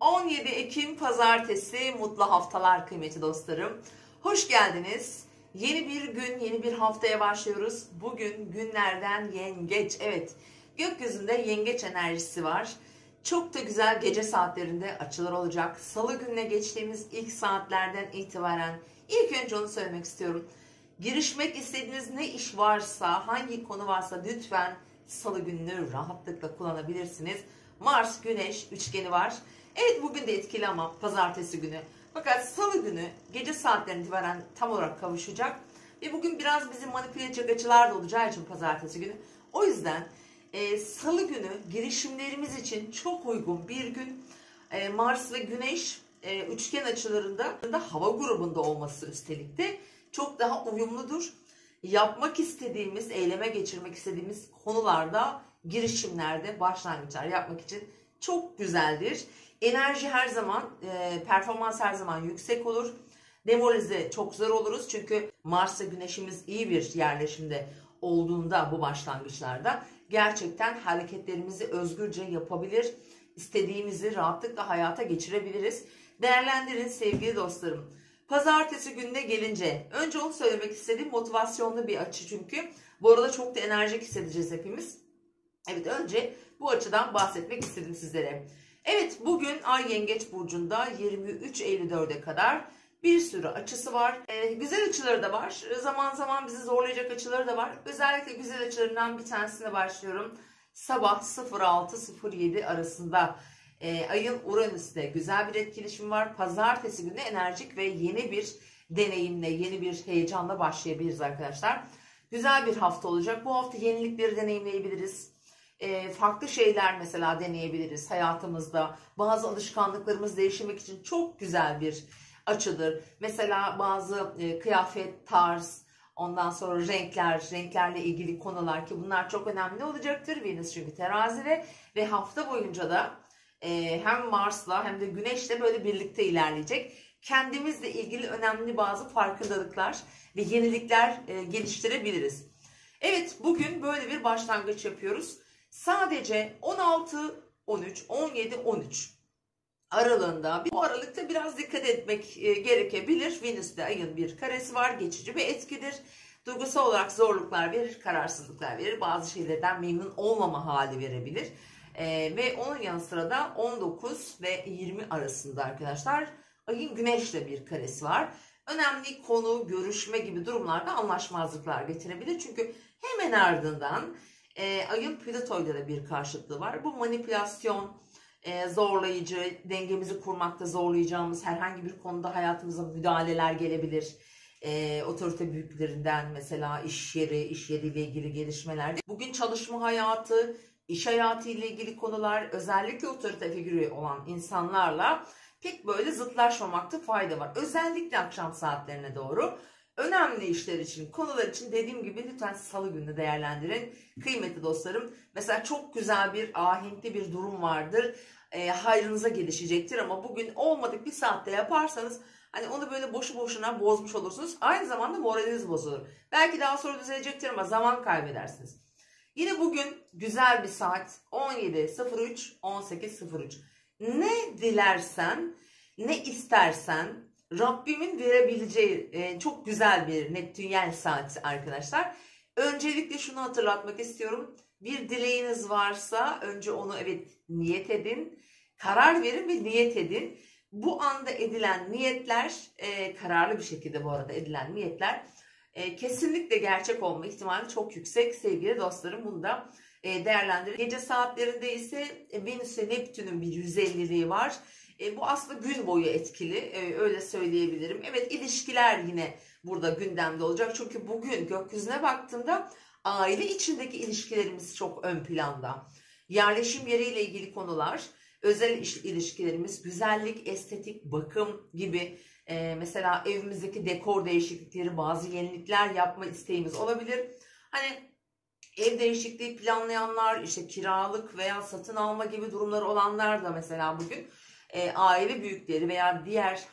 17 Ekim Pazartesi, mutlu haftalar kıymetli dostlarım. Hoş geldiniz. Yeni bir gün, yeni bir haftaya başlıyoruz. Bugün günlerden yengeç. Evet, gökyüzünde yengeç enerjisi var. Çok da güzel gece saatlerinde açılar olacak. Salı gününe geçtiğimiz ilk saatlerden itibaren ilk önce onu söylemek istiyorum. Girişmek istediğiniz ne iş varsa, hangi konu varsa lütfen Salı gününü rahatlıkla kullanabilirsiniz. Mars, Güneş üçgeni var. Evet, bugün de etkili ama pazartesi günü. Fakat salı günü gece saatlerine itibaren tam olarak kavuşacak. Ve bugün biraz bizi manipüle edecek açılar da olacağı için pazartesi günü. O yüzden salı günü girişimlerimiz için çok uygun bir gün. Mars ve Güneş üçgen açılarında hava grubunda olması üstelik de çok daha uyumludur. Yapmak istediğimiz, eyleme geçirmek istediğimiz konularda, girişimlerde başlangıçlar yapmak için çok güzeldir. Enerji her zaman, performans her zaman yüksek olur. Demoralize çok zor oluruz çünkü Mars ve Güneşimiz iyi bir yerleşimde olduğunda bu başlangıçlarda gerçekten hareketlerimizi özgürce yapabilir, istediğimizi rahatlıkla hayata geçirebiliriz. Değerlendirin sevgili dostlarım. Pazartesi gününe gelince önce onu söylemek istediğim motivasyonlu bir açı çünkü. Bu arada çok da enerjik hissedeceğiz hepimiz. Evet, önce bu açıdan bahsetmek istedim sizlere. Evet, bugün Ay Yengeç Burcu'nda 23.54'e kadar bir sürü açısı var. Güzel açıları da var. Zaman zaman bizi zorlayacak açıları da var. Özellikle güzel açılarından bir tanesine başlıyorum. Sabah 06.07 arasında Ay'ın Uranüs'te güzel bir etkileşimi var. Pazartesi günü enerjik ve yeni bir deneyimle, yeni bir heyecanla başlayabiliriz arkadaşlar. Güzel bir hafta olacak. Bu hafta yenilikleri deneyimleyebiliriz. Farklı şeyler mesela deneyebiliriz hayatımızda. Bazı alışkanlıklarımızı değiştirmek için çok güzel bir açıdır. Mesela bazı kıyafet, tarz, ondan sonra renklerle ilgili konular ki bunlar çok önemli olacaktır. Venüs çünkü terazide ve hafta boyunca da hem Mars'la hem de Güneş'le böyle birlikte ilerleyecek. Kendimizle ilgili önemli bazı farkındalıklar ve yenilikler geliştirebiliriz. Evet, bugün böyle bir başlangıç yapıyoruz. Sadece 16, 13, 17, 13 aralığında, bu aralıkta biraz dikkat etmek gerekebilir. Venüs'te Ay'ın bir karesi var, geçici bir etkidir. Duygusal olarak zorluklar verir, kararsızlıklar verir, bazı şeylerden memnun olmama hali verebilir. Ve onun yanı sıra da 19 ve 20 arasında arkadaşlar Ay'ın Güneş'le bir karesi var. Önemli konu, görüşme gibi durumlarda anlaşmazlıklar getirebilir. Çünkü hemen ardından Ay'ın Plüto'yla da bir karşıtlığı var. Bu manipülasyon, zorlayıcı, dengemizi kurmakta zorlayacağımız herhangi bir konuda hayatımıza müdahaleler gelebilir. Otorite büyüklerinden mesela iş yeriyle ilgili gelişmeler. Bugün çalışma hayatı, iş hayatı ile ilgili konular, özellikle otorite figürü olan insanlarla pek böyle zıtlaşmamakta fayda var. Özellikle akşam saatlerine doğru önemli işler için, konular için dediğim gibi lütfen salı günü değerlendirin kıymetli dostlarım. Mesela çok güzel bir ahenkli bir durum vardır. Hayrınıza gelişecektir ama bugün olmadık bir saatte yaparsanız hani onu böyle boşu boşuna bozmuş olursunuz. Aynı zamanda moraliniz bozulur. Belki daha sonra düzelecektir ama zaman kaybedersiniz. Yine bugün güzel bir saat 17.03, 18.03. Ne dilersen, ne istersen Rabbimin verebileceği çok güzel bir Neptünyel saat arkadaşlar. Öncelikle şunu hatırlatmak istiyorum. Bir dileğiniz varsa önce onu niyet edin. Karar verin ve niyet edin. Bu anda edilen niyetler, kararlı bir şekilde bu arada edilen niyetler kesinlikle gerçek olma ihtimali çok yüksek sevgili dostlarım. Bunu da değerlendirin. Gece saatlerinde ise Venüs ve Neptün'ün bir 150'liği var. Bu aslında gün boyu etkili, öyle söyleyebilirim. Evet, ilişkiler yine burada gündemde olacak. Çünkü bugün gökyüzüne baktığımda aile içindeki ilişkilerimiz çok ön planda. Yerleşim yeriyle ilgili konular, özel ilişkilerimiz, güzellik, estetik, bakım gibi mesela evimizdeki dekor değişiklikleri, bazı yenilikler yapma isteğimiz olabilir. Hani ev değişikliği planlayanlar, işte kiralık veya satın alma gibi durumları olanlar da mesela bugün aile büyükleri veya diğer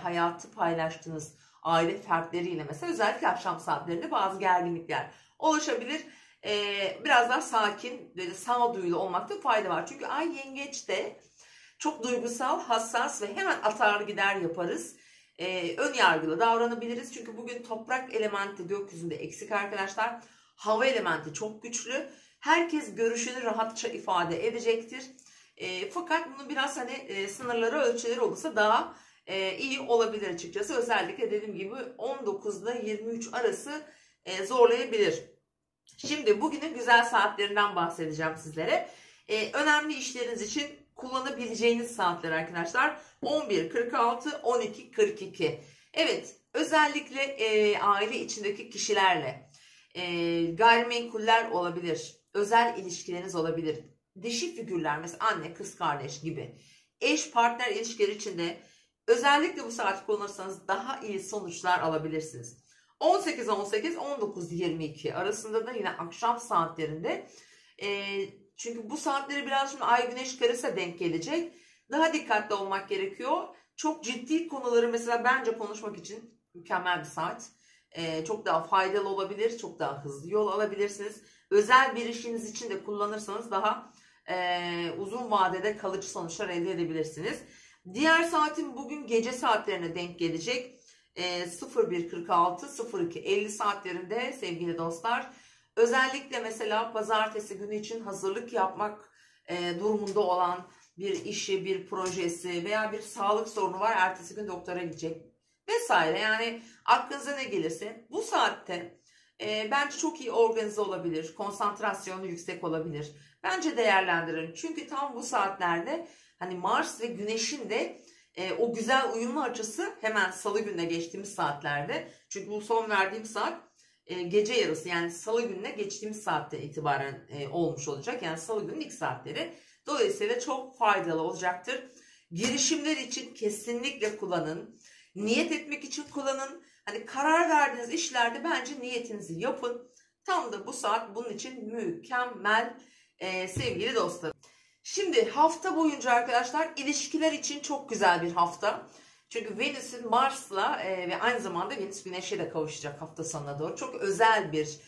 hayatı paylaştığınız aile fertleriyle mesela özellikle akşam saatlerinde bazı gerginlikler oluşabilir. Biraz daha sakin ve sağduyulu olmakta fayda var. Çünkü Ay Yengeç'te Çok duygusal, hassas ve hemen atar gider yaparız. Ön yargılı davranabiliriz. Çünkü bugün toprak elementi gökyüzünde eksik arkadaşlar. Hava elementi çok güçlü. Herkes görüşünü rahatça ifade edecektir. Fakat bunu biraz hani sınırları, ölçüleri olursa daha iyi olabilir açıkçası. Özellikle dediğim gibi 19 ile 23 arası zorlayabilir. Şimdi bugünün güzel saatlerinden bahsedeceğim sizlere. Önemli işleriniz için kullanabileceğiniz saatler arkadaşlar. 11.46, 12.42. Evet, özellikle aile içindeki kişilerle gayrimenkuller olabilir. Özel ilişkileriniz olabilir. Dişi figürler, mesela anne, kız kardeş gibi. Eş partner ilişkileri içinde özellikle bu saati kullanırsanız daha iyi sonuçlar alabilirsiniz. 18.18, 19.22 arasında da yine akşam saatlerinde. Çünkü bu saatleri biraz şimdi ay güneş karısı denk gelecek. Daha dikkatli olmak gerekiyor. Çok ciddi konuları mesela bence konuşmak için mükemmel bir saat. Çok daha faydalı olabilir. Çok daha hızlı yol alabilirsiniz. Özel bir işiniz için de kullanırsanız daha uzun vadede kalıcı sonuçlar elde edebilirsiniz. Diğer saatin bugün gece saatlerine denk gelecek. 01.46, 02.50 saatlerinde sevgili dostlar. Özellikle mesela pazartesi günü için hazırlık yapmak durumunda olan bir işi, bir projesi veya bir sağlık sorunu var. Ertesi gün doktora gidecek vesaire. Yani aklınıza ne gelirse bu saatte bence çok iyi organize olabilir. Konsantrasyonu yüksek olabilir. Bence değerlendirin. Çünkü tam bu saatlerde hani Mars ve Güneş'in de o güzel uyumlu açısı hemen salı gününe geçtiğimiz saatlerde. Çünkü bu son verdiğim saat gece yarısı, yani salı gününe geçtiğimiz saatte itibaren olmuş olacak. Yani salı günün ilk saatleri. Dolayısıyla çok faydalı olacaktır. Girişimler için kesinlikle kullanın. Niyet etmek için kullanın. Hani karar verdiğiniz işlerde bence niyetinizi yapın. Tam da bu saat bunun için mükemmel sevgili dostlarım. Şimdi hafta boyunca arkadaşlar ilişkiler için çok güzel bir hafta. Çünkü Venüs'ün Mars'la ve aynı zamanda Venüs Güneş'e de kavuşacak hafta sonuna doğru. Çok özel bir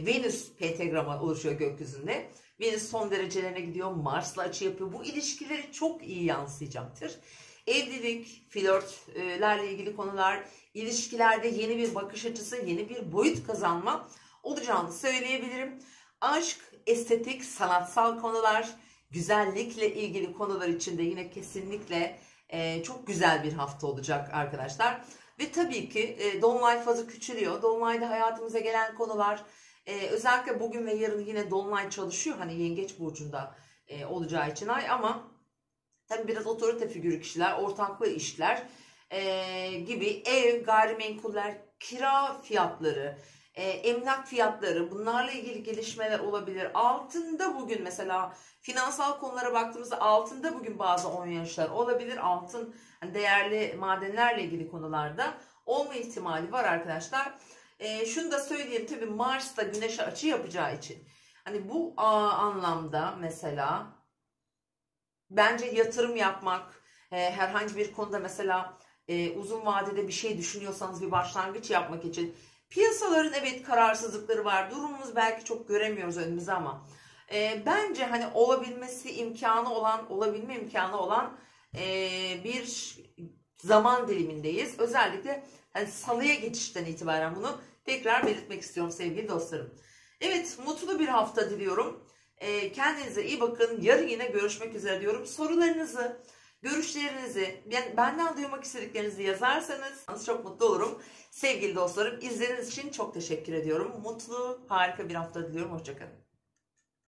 Venüs pentagramı oluşuyor gökyüzünde. Venüs son derecelerine gidiyor, Mars'la açı yapıyor. Bu ilişkileri çok iyi yansıyacaktır. Evlilik, flörtlerle ilgili konular, ilişkilerde yeni bir bakış açısı, yeni bir boyut kazanma olacağını söyleyebilirim. Aşk, estetik, sanatsal konular, güzellikle ilgili konular için de yine kesinlikle çok güzel bir hafta olacak arkadaşlar. Ve tabii ki Dolunay fazı küçülüyor. Dolunay'da hayatımıza gelen konular, özellikle bugün ve yarın yine Dolunay çalışıyor. Hani Yengeç burcunda olacağı için ay, ama tabii biraz otorite figürü kişiler, ortaklı işler gibi, ev, gayrimenkuller, kira fiyatları, emlak fiyatları, bunlarla ilgili gelişmeler olabilir. Altında bugün mesela finansal konulara baktığımızda altında bugün bazı oynayışlar olabilir. Altın, hani değerli madenlerle ilgili konularda olma ihtimali var arkadaşlar. Şunu da söyleyeyim, tabii Mars da Güneş'e açı yapacağı için hani bu anlamda mesela bence yatırım yapmak, herhangi bir konuda mesela uzun vadede bir şey düşünüyorsanız bir başlangıç yapmak için, piyasaların evet kararsızlıkları var. Durumumuz belki çok göremiyoruz önümüzde, ama bence hani olabilme imkanı olan bir zaman dilimindeyiz. Özellikle hani salıya geçişten itibaren bunu tekrar belirtmek istiyorum sevgili dostlarım. Evet, mutlu bir hafta diliyorum. Kendinize iyi bakın. Yarın yine görüşmek üzere diyorum. Sorularınızı, görüşlerinizi, benden duymak istediklerinizi yazarsanız çok mutlu olurum. Sevgili dostlarım, izlediğiniz için çok teşekkür ediyorum. Mutlu, harika bir hafta diliyorum. Hoşça kalın.